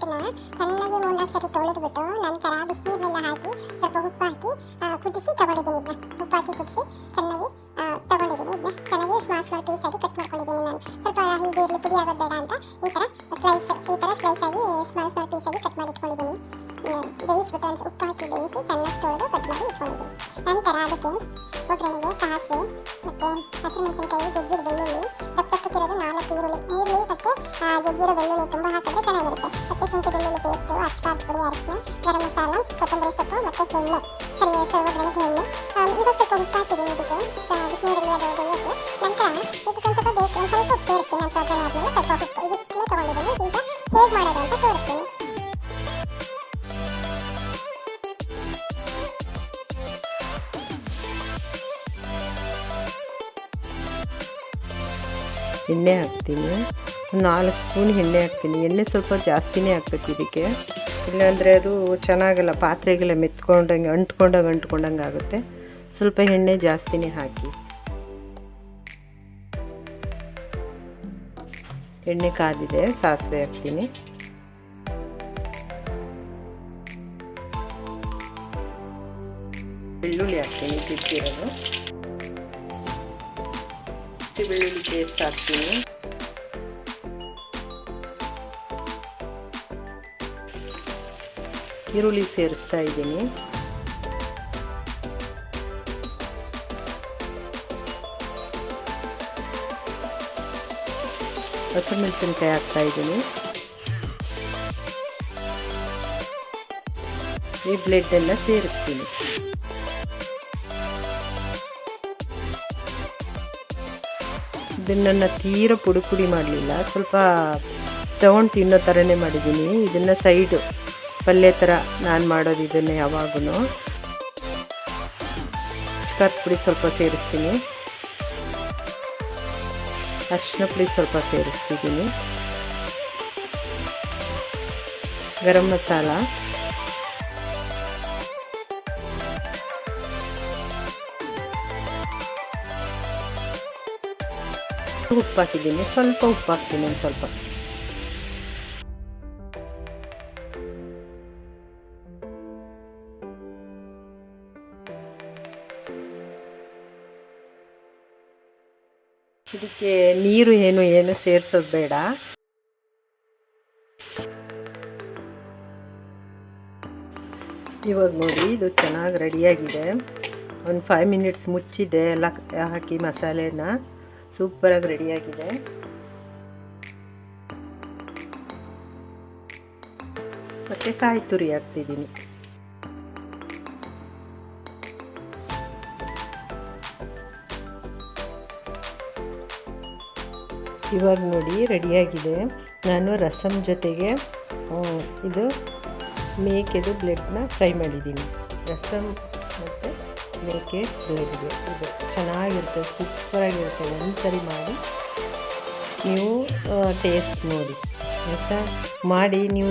ಹಿಟ್ಟನ್ನ ಚೆನ್ನಾಗಿ 3-4 ಸರಿ ತೊಳೆದ್ಬಿಟ್ಟು ನಂತರ ಬಿಸಿನೀರನ್ನೆಲ್ಲ ಹಾಕಿ ಸ್ವಲ್ಪ ಉಪ್ಪು ಹಾಕಿ ಕುದಿಸಿ ತಗೊಂಡಿದ್ದೀನಿ. ಇದನ್ನ ಉಪ್ಪು ಹಾಕಿ ಕುದಿಸಿ ಚೆನ್ನಾಗಿ ತಗೊಂಡಿದ್ದೀನಿ. ಇದನ್ನ ಚೆನ್ನಾಗಿ ಸ್ಮಾಲ್ ಪೀಸಾಗಿ ಕಟ್ ಮಾಡ್ಕೊಂಡಿದ್ದೀನಿ. ನಾನು ಸ್ವಲ್ಪ ಹೀಗೆ ಇರಲಿ, ಪುಡಿ ಆಗೋದು ಬೇಡ ಅಂತ ಈ ಥರ ಸ್ಲೈಸ್ ಆಗಿ ಸ್ಮಾಲ್ ಪೀಸಾಗಿ ಕಟ್ ಮಾಡಿ ಇಟ್ಕೊಂಡಿದ್ದೀನಿ. ಬೇಯಿಸ್ಬಿಟ್ಟು ಒಂದು ಉಪ್ಪು ಹಾಕಿ ಬೇಯಿಸಿ ಚೆನ್ನಾಗಿ ತೊಳೆದು ಕಟ್ ಮಾಡಿ ಇಟ್ಕೊಂಡಿದ್ದೀನಿ. ನಂತರ ಅದಕ್ಕೆ ಒಗ್ಗರಣೆಗೆ ಸಾಸಿವೆ ಮತ್ತು ಹಸಿಮೆಣಸಿನಕಾಯಿ, ಜಜ್ಜಿದ ಬೆಳ್ಳುಳ್ಳಿ, ದಪ್ಪಕ್ಕಿರೋದು 4 ಈರುಳ್ಳಿ ಮತ್ತು ಜಜ್ಜಿರೋ ಬೆಳ್ಳುಳ್ಳಿ ತುಂಬ ಹಾಕಿದ್ರೆ ಚೆನ್ನಾಗಿರುತ್ತೆ. ಮತ್ತು ಶುಂಠಿ ಬೆಳ್ಳುಳ್ಳಿ ಪೇಸ್ಟು, ಅಚ್ಚ ಪುಡಿ, ಅರಿಶಿನ, ಗರಂ ಮಸಾಲ, ಕೊತ್ತಂಬರಿ ಸೊಪ್ಪು ಮತ್ತು ಎಣ್ಣೆ, ಒಗ್ಗರಣೆಗೆ ಎಣ್ಣೆ. ಇವಾಗ ಸ್ವಲ್ಪ ಉಪ್ಪು ಹಾಕಿದ್ದೀನಿ. ಇದಕ್ಕೆ ಬಿಸಿನೀರಲ್ಲಿ ಅದು ಬೇಯೋಕ್ಕೆ. ನಂತರ ಇದಕ್ಕೊಂದು ಸ್ವಲ್ಪ ಬೇಕು, ಒಂದು ಸ್ವಲ್ಪ ಉಪ್ಪು ಸೇರಿಸ್ತೀನಿ. ಅಂತ ಒಗ್ಗರಣೆ ಆದಮೇಲೆ ಸ್ವಲ್ಪ ಉಪ್ಪು ಇದಿಷ್ಟೇ ತೊಗೊಂಡಿದ್ದೀನಿ. ಈಗ ಹೇಗೆ ಮಾಡೋದು ಅಂತ ತೋರಿಸ್ತೀನಿ. ಎಣ್ಣೆ ಹಾಕ್ತೀನಿ. 4 ಸ್ಪೂನ್ ಎಣ್ಣೆ ಹಾಕ್ತೀನಿ. ಎಣ್ಣೆ ಸ್ವಲ್ಪ ಜಾಸ್ತಿನೇ ಹಾಕ್ಬೇಕು ಇದಕ್ಕೆ, ಇಲ್ಲಾಂದರೆ ಅದು ಚೆನ್ನಾಗಲ್ಲ, ಪಾತ್ರೆಗೆಲ್ಲ ಅಂಟ್ಕೊಂಡಂಗೆ ಆಗುತ್ತೆ. ಸ್ವಲ್ಪ ಎಣ್ಣೆ ಜಾಸ್ತಿನೇ ಹಾಕಿ. ಎಣ್ಣೆ ಕಾದಿದೆ, ಸಾಸಿವೆ ಹಾಕ್ತೀನಿ. ಬೆಳ್ಳುಳ್ಳಿ ಹಾಕ್ತೀನಿ, ಜಜ್ಜಿರೋದು. ಬೆಳ್ಳುಳ್ಳಿ ಪೇಸ್ಟ್ ಹಾಕ್ತೀನಿ. ಈರುಳ್ಳಿ ಸೇರಿಸ್ತಾ ಇದ್ದೀನಿ. ಹಸಿಮೆಣಸಿನಕಾಯಿ ಹಾಕ್ತಾ ಇದ್ದೀನಿ. ಈ ಬ್ಲೆಡ್ ಎಲ್ಲ ಸೇರಿಸ್ತೀನಿ. ಇದನ್ನು ತೀರ ಪುಡಿ ಮಾಡಲಿಲ್ಲ, ಸ್ವಲ್ಪ ತಗೊಂಡು ತಿನ್ನೋ ಥರನೇ ಮಾಡಿದ್ದೀನಿ. ಇದನ್ನು ಸೈಡು ಪಲ್ಯ ಥರ ನಾನು ಮಾಡೋದು. ಇದನ್ನು ಯಾವಾಗೂ ಖಾರದ ಪುಡಿ ಸ್ವಲ್ಪ ಸೇರಿಸ್ತೀನಿ, ಅರಿಶಿನ ಪುಡಿ ಸ್ವಲ್ಪ ಸೇರಿಸ್ತಿದ್ದೀನಿ, ಗರಂ ಮಸಾಲ, ಉಪ್ಪು ಹಾಕಿದ್ದೀನಿ. ಸ್ವಲ್ಪ ಉಪ್ಪು ಹಾಕ್ತೀನಿ, ಒಂದು ಸ್ವಲ್ಪ. ಇದಕ್ಕೆ ನೀರು ಏನು ಸೇರಿಸೋದು ಬೇಡ. ಇವಾಗ ನೋಡಿ, ಇದು ಚೆನ್ನಾಗಿ ರೆಡಿಯಾಗಿದೆ. ಒಂದು 5 ಮಿನಿಟ್ಸ್ ಮುಚ್ಚಿದೆ, ಎಲ್ಲ ಹಾಕಿ ಮಸಾಲೆನ. ಸೂಪರಾಗಿ ರೆಡಿಯಾಗಿದೆ. ಮತ್ತು ಕಾಯಿ ತುರಿ ಹಾಕ್ತಿದ್ದೀನಿ. ಇವಾಗ ನೋಡಿ ರೆಡಿಯಾಗಿದೆ. ನಾನು ರಸಮ್ ಜೊತೆಗೆ ಇದು ಮೇಕೆದು ಬ್ಲೆಡ್ನ ಫ್ರೈ ಮಾಡಿದ್ದೀನಿ. ರಸಮ್ ಮತ್ತು ಮೇಕೆ ಬ್ಲೆಡ್ಗೆ ಇದು ಚೆನ್ನಾಗಿರುತ್ತೆ, ಸೂಪರಾಗಿರುತ್ತೆ. ಒಂದು ಸರಿ ಮಾಡಿ ನೀವು ಟೇಸ್ಟ್ ನೋಡಿ ಆಯಿತಾ. ಮಾಡಿ ನೀವು